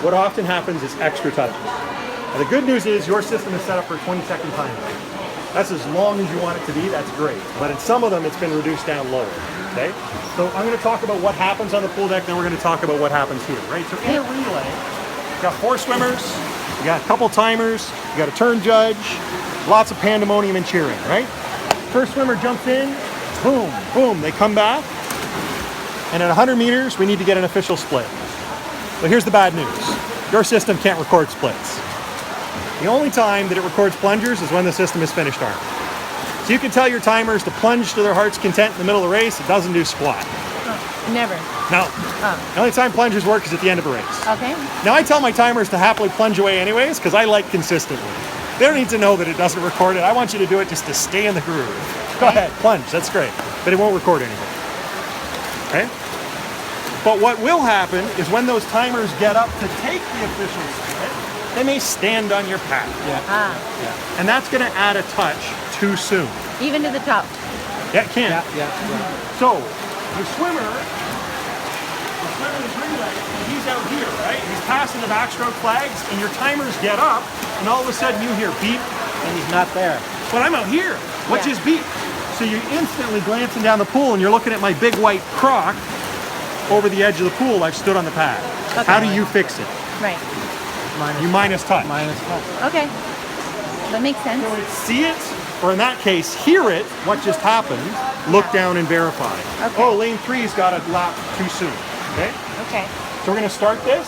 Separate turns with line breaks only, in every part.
what often happens is extra touches. Now, the good news is your system is set up for a 20-second timer. That's as long as you want it to be, that's great. But in some of them, it's been reduced down lower, okay? So I'm gonna talk about what happens on the pool deck, then we're gonna talk about what happens here, right? So in a relay, you got 4 swimmers, you got a couple timers, you got a turn judge, lots of pandemonium and cheering, right? First swimmer jumps in, boom, boom, they come back, and at 100 meters, we need to get an official split. So here's the bad news. Your system can't record splits. The only time that it records plungers is when the system is finished arming. So you can tell your timers to plunge to their heart's content in the middle of the race, it doesn't do squat.
Never.
No. The only time plungers work is at the end of a race.
Okay.
Now I tell my timers to happily plunge away anyways, because I like consistently. They don't need to know that it doesn't record it. I want you to do it just to stay in the groove. Go ahead, plunge, that's great. But it won't record anything. Okay? But what will happen is when those timers get up to take the official split, they may stand on your pad. Yeah. And that's going to add a touch too soon.
Even to the top.
Yeah, it can.
Yeah.
So the swimmer is relay, and he's out here, right? He's passing the backstroke flags, and your timers get up, and all of a sudden you hear beep,
And he's not there.
but I'm out here. What just beep? So you're instantly glancing down the pool, and you're looking at my big white croc over the edge of the pool. I've stood on the pad.
Okay.
How do you fix it?
Right.
You minus touch.
Minus touch.
Okay. That makes sense.
So it's see it, or in that case, hear it, what just happened, look down and verify.
Okay.
Oh, lane 3's got a lap too soon, okay?
Okay.
So we're gonna start this.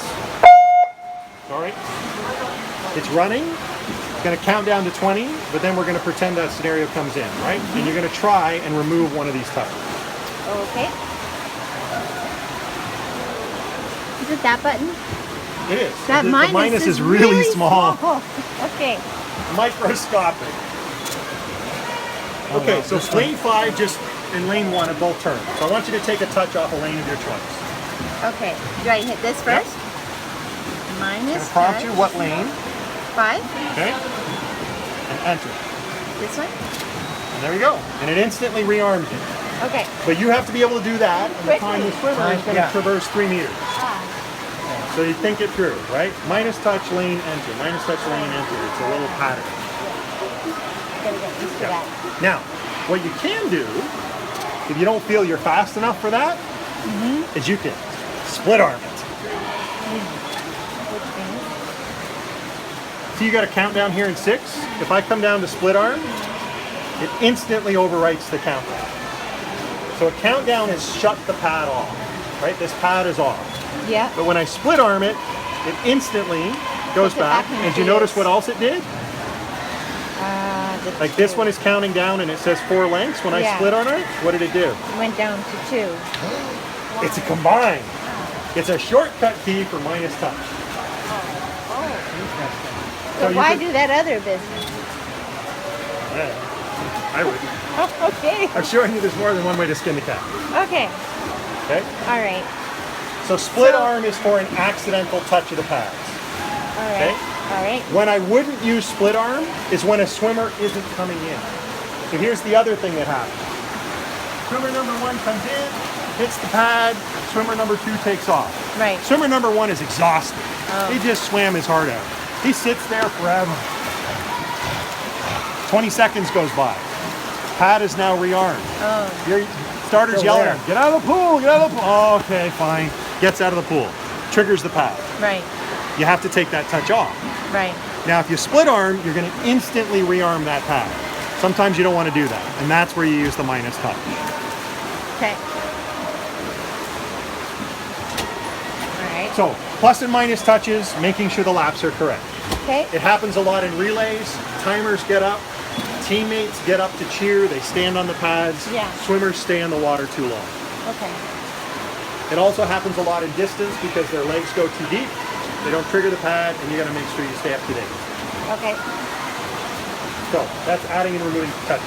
Sorry. It's running. It's gonna count down to 20, but then we're gonna pretend that scenario comes in, right? And you're gonna try and remove one of these touches.
Okay. Is it that button?
It is.
That
the
minus,
minus is really small.
Okay.
Microscopic. Okay, so lane 5 just in lane 1 at both turns. So I want you to take a touch off a lane of your choice.
Okay. Do I hit this first?
I'm
Minus
gonna prompt you
touch.
what lane,
5.
okay? And enter.
This one?
And there we go. And it instantly rearms you.
Okay.
But you have to be able to do that in the time the
Quickly.
swimmer is going to traverse 3 meters.
Ah.
So you think it through, right? Minus touch, lane, enter. Minus touch, lane, enter. It's a little pattern.
Gotta get used to that.
Now, what you can do, if you don't feel you're fast enough for that, is you can split arm it.
Which thing?
So you got a countdown here in 6. If I come down to split arm, it instantly overwrites the countdown. So a countdown is shut the pad off, right? This pad is off.
Yeah.
But when I split arm it, it instantly goes
Puts it
back.
back in
And did you
gears.
notice what else it did?
The
Like this
2.
one is counting down and it says 4 lengths. When I
Yeah.
split arm it, what did it do?
It went down to 2.
It's a combine. It's a shortcut key for minus touch.
So
you
why
can-
do that other business?
Yeah, I would.
Okay.
I'm showing you there's more than one way to skin the cat.
Okay.
Okay?
All right.
So split arm is for an accidental touch of the pads.
All
Okay.
right. All right.
When I wouldn't use split arm is when a swimmer isn't coming in. So here's the other thing that happens. Swimmer number 1 comes in, hits the pad, swimmer number 2 takes off.
Right.
Swimmer number 1 is exhausted.
Oh.
He just swam his heart out. He sits there forever. 20 seconds goes by. Pad is now rearmed.
Oh.
Your starter's
Still
yelling
there.
at him, get out of the pool, get out of the pool. Oh, okay, fine. Gets out of the pool. Triggers the pad.
Right.
You have to take that touch off.
Right.
Now, if you split arm, you're going to instantly rearm that pad. Sometimes you don't want to do that, and that's where you use the minus touch.
Okay. All right.
So, plus and minus touches, making sure the laps are correct.
Okay.
It happens a lot in relays. Timers get up, teammates get up to cheer, they stand on the pads.
Yeah.
Swimmers stay in the water too long.
Okay.
It also happens a lot in distance because their legs go too deep. They don't trigger the pad, and you got to make sure you stay up to date.
Okay.
So that's adding and removing touches.